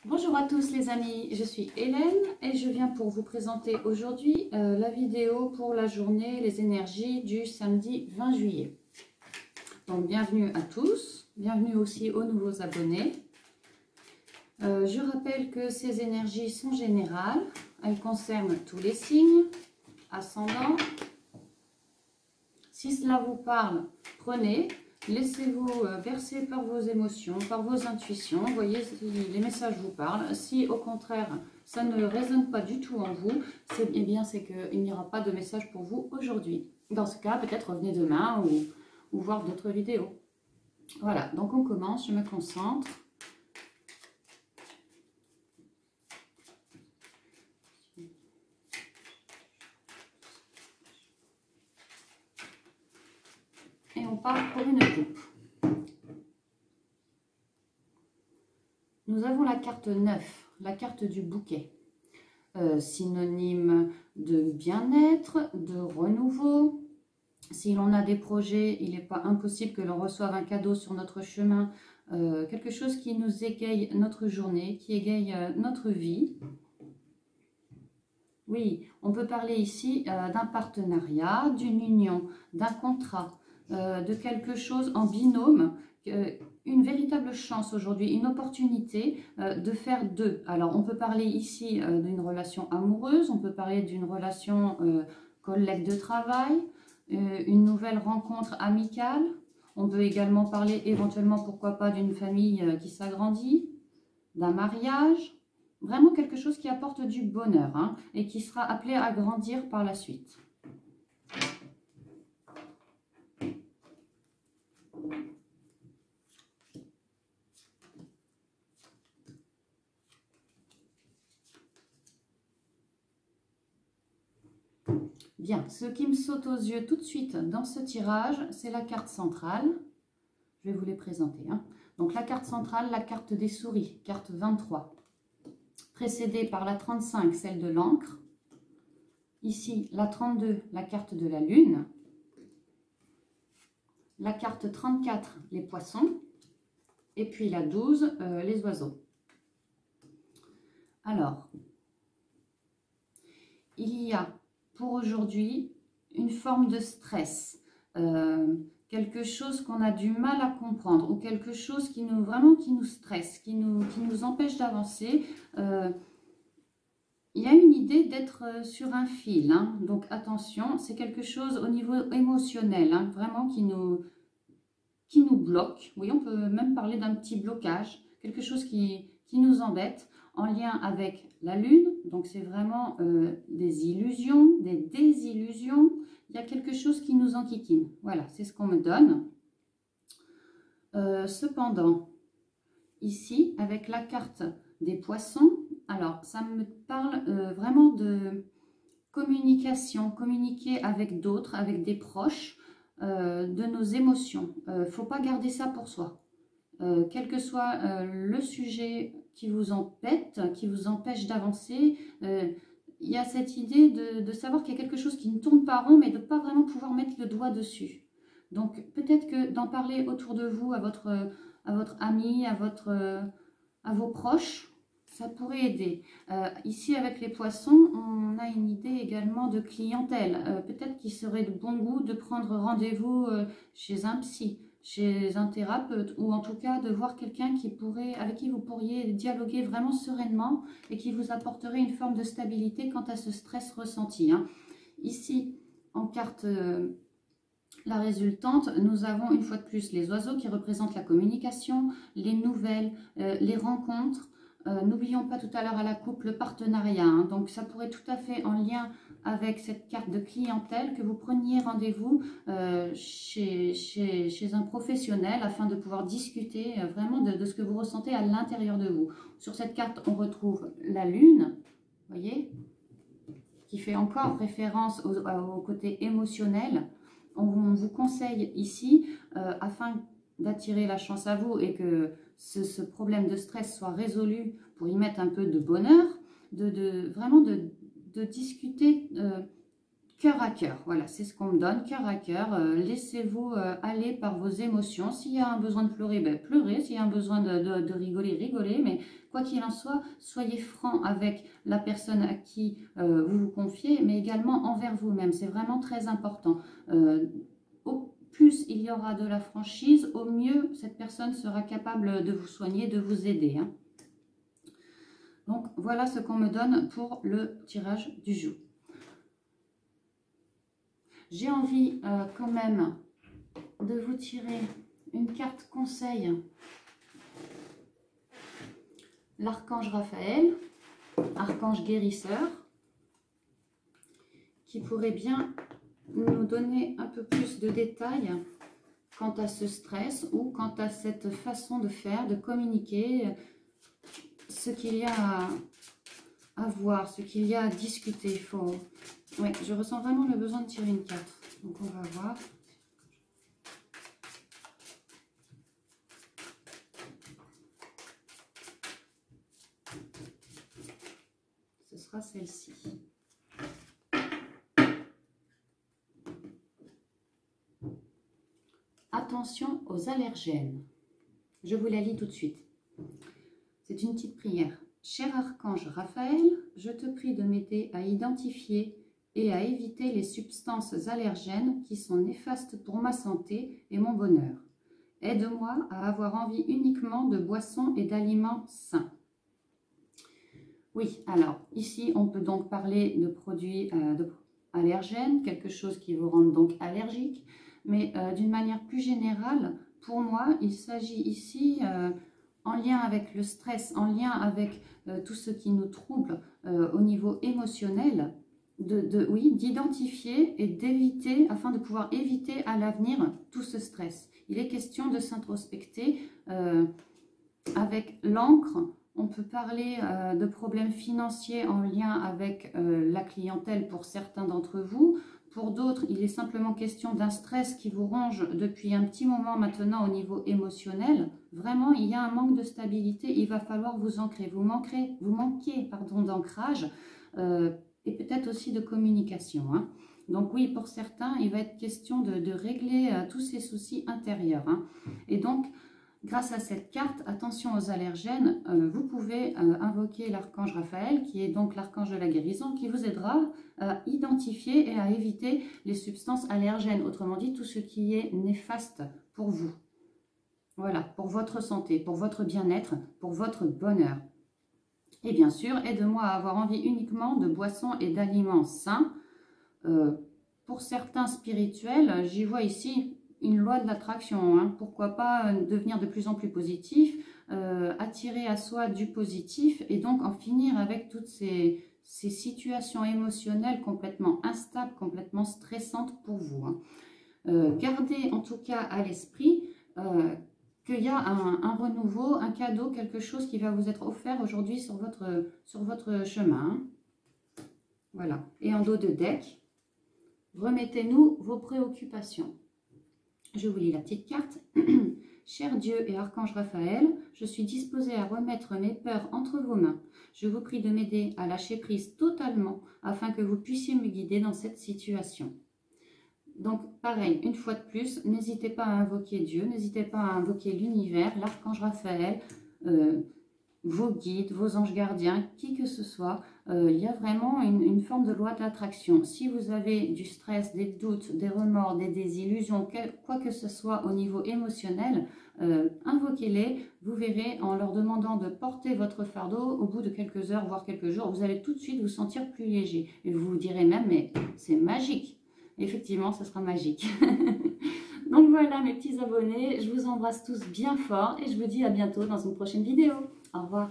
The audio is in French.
Bonjour à tous les amis, je suis Hélène et je viens pour vous présenter aujourd'hui la vidéo pour la journée Les énergies du samedi 20 juillet. Donc bienvenue à tous, bienvenue aussi aux nouveaux abonnés. Je rappelle que ces énergies sont générales, elles concernent tous les signes, ascendants. Si cela vous parle, prenez. Laissez-vous bercer par vos émotions, par vos intuitions. Voyez si les messages vous parlent. Si au contraire, ça ne résonne pas du tout en vous, c'est qu'il n'y aura pas de message pour vous aujourd'hui. Dans ce cas, peut-être revenez demain ou voir d'autres vidéos. Voilà, donc on commence, je me concentre. Et on part pour une coupe. Nous avons la carte 9, la carte du bouquet. Synonyme de bien-être, de renouveau. Si l'on a des projets, il n'est pas impossible que l'on reçoive un cadeau sur notre chemin. Quelque chose qui nous égaye notre journée, qui égaye notre vie. Oui, on peut parler ici d'un partenariat, d'une union, d'un contrat. De quelque chose en binôme, une véritable chance aujourd'hui, une opportunité de faire deux. Alors, on peut parler ici d'une relation amoureuse, on peut parler d'une relation collègue de travail, une nouvelle rencontre amicale. On peut également parler éventuellement, pourquoi pas, d'une famille qui s'agrandit, d'un mariage. Vraiment quelque chose qui apporte du bonheur hein, et qui sera appelé à grandir par la suite. Bien, ce qui me saute aux yeux tout de suite dans ce tirage, c'est la carte centrale. Je vais vous les présenter. Hein. Donc la carte centrale, la carte des souris, carte 23. Précédée par la 35, celle de l'encre. Ici, la 32, la carte de la lune. La carte 34, les poissons. Et puis la 12, les oiseaux. Alors, il y a pour aujourd'hui une forme de stress, quelque chose qu'on a du mal à comprendre ou quelque chose qui nous stresse, qui nous empêche d'avancer. Il y a une idée d'être sur un fil, hein, donc attention, c'est quelque chose au niveau émotionnel, hein, vraiment qui nous bloque. Oui, on peut même parler d'un petit blocage, quelque chose qui nous embête en lien avec la lune. Donc c'est vraiment des illusions, des désillusions. Il y a quelque chose qui nous enquiquine. Voilà, c'est ce qu'on me donne. Cependant, ici, avec la carte des poissons, alors ça me parle vraiment de communication, communiquer avec d'autres, avec des proches, de nos émotions. Il ne faut pas garder ça pour soi. Quel que soit le sujet qui vous embête, qui vous empêche d'avancer, il y a cette idée de savoir qu'il y a quelque chose qui ne tourne pas rond, mais de ne pas vraiment pouvoir mettre le doigt dessus. Donc peut-être que d'en parler autour de vous, à votre ami, à vos proches, ça pourrait aider. Ici, avec les poissons, on a une idée également de clientèle. Peut-être qu'il serait de bon goût de prendre rendez-vous chez un psy, chez un thérapeute, ou en tout cas de voir quelqu'un avec qui vous pourriez dialoguer vraiment sereinement et qui vous apporterait une forme de stabilité quant à ce stress ressenti. Hein. Ici, en carte la résultante, nous avons une fois de plus les oiseaux qui représentent la communication, les nouvelles, les rencontres. N'oublions pas tout à l'heure à la coupe le partenariat, hein. Donc ça pourrait tout à fait en lien avec cette carte de clientèle que vous preniez rendez-vous chez un professionnel afin de pouvoir discuter vraiment de ce que vous ressentez à l'intérieur de vous. Sur cette carte, on retrouve la lune, voyez, qui fait encore référence au côté émotionnel. On vous conseille ici, afin d'attirer la chance à vous et que ce problème de stress soit résolu pour y mettre un peu de bonheur, vraiment de discuter cœur à cœur, voilà, c'est ce qu'on me donne, cœur à cœur. Laissez-vous aller par vos émotions. S'il y a un besoin de pleurer, ben pleurez. S'il y a un besoin de rigoler, rigolez. Mais quoi qu'il en soit, soyez franc avec la personne à qui vous vous confiez, mais également envers vous-même. C'est vraiment très important. Au plus il y aura de la franchise, au mieux cette personne sera capable de vous soigner, de vous aider, hein. Donc, voilà ce qu'on me donne pour le tirage du jour. J'ai envie quand même de vous tirer une carte conseil. L'archange Raphaël, archange guérisseur, qui pourrait bien nous donner un peu plus de détails quant à ce stress ou quant à cette façon de faire, de communiquer, ce qu'il y a à voir, ce qu'il y a à discuter. Ouais, je ressens vraiment le besoin de tirer une carte. Donc on va voir. Ce sera celle-ci. Attention aux allergènes. Je vous la lis tout de suite. C'est une petite prière. Cher archange Raphaël, je te prie de m'aider à identifier et à éviter les substances allergènes qui sont néfastes pour ma santé et mon bonheur. Aide-moi à avoir envie uniquement de boissons et d'aliments sains. Oui, alors ici on peut donc parler de produits allergènes, quelque chose qui vous rend donc allergique, mais d'une manière plus générale, pour moi, il s'agit ici, en lien avec le stress, en lien avec tout ce qui nous trouble au niveau émotionnel, d'identifier et d'éviter, afin de pouvoir éviter à l'avenir tout ce stress. Il est question de s'introspecter avec l'encre. On peut parler de problèmes financiers en lien avec la clientèle pour certains d'entre vous. Pour d'autres, il est simplement question d'un stress qui vous ronge depuis un petit moment maintenant au niveau émotionnel. Vraiment, il y a un manque de stabilité. Il va falloir vous ancrer. Vous manquez d'ancrage et peut-être aussi de communication, hein. Donc oui, pour certains, il va être question de régler tous ces soucis intérieurs, hein. Et donc, grâce à cette carte, attention aux allergènes, vous pouvez invoquer l'archange Raphaël, qui est donc l'archange de la guérison, qui vous aidera à identifier et à éviter les substances allergènes, autrement dit, tout ce qui est néfaste pour vous. Voilà, pour votre santé, pour votre bien-être, pour votre bonheur. Et bien sûr, aide-moi à avoir envie uniquement de boissons et d'aliments sains. Pour certains spirituels, j'y vois ici une loi de l'attraction, hein. Pourquoi pas devenir de plus en plus positif, attirer à soi du positif et donc en finir avec toutes ces situations émotionnelles complètement instables, complètement stressantes pour vous, hein. Gardez en tout cas à l'esprit qu'il y a un renouveau, un cadeau, quelque chose qui va vous être offert aujourd'hui sur votre chemin, hein. Voilà. Et en dos de deck, remettez-nous vos préoccupations. Je vous lis la petite carte. Cher Dieu et Archange Raphaël, je suis disposée à remettre mes peurs entre vos mains. Je vous prie de m'aider à lâcher prise totalement afin que vous puissiez me guider dans cette situation. Donc, pareil, une fois de plus, n'hésitez pas à invoquer Dieu, n'hésitez pas à invoquer l'univers, l'Archange Raphaël, vos guides, vos anges gardiens, qui que ce soit. Il y a vraiment une forme de loi d'attraction. Si vous avez du stress, des doutes, des remords, des désillusions, quoi que ce soit au niveau émotionnel, invoquez-les. Vous verrez, en leur demandant de porter votre fardeau, au bout de quelques heures, voire quelques jours, vous allez tout de suite vous sentir plus léger. Et vous vous direz même, mais c'est magique. Effectivement, ce sera magique. Donc voilà mes petits abonnés, je vous embrasse tous bien fort et je vous dis à bientôt dans une prochaine vidéo. Au revoir.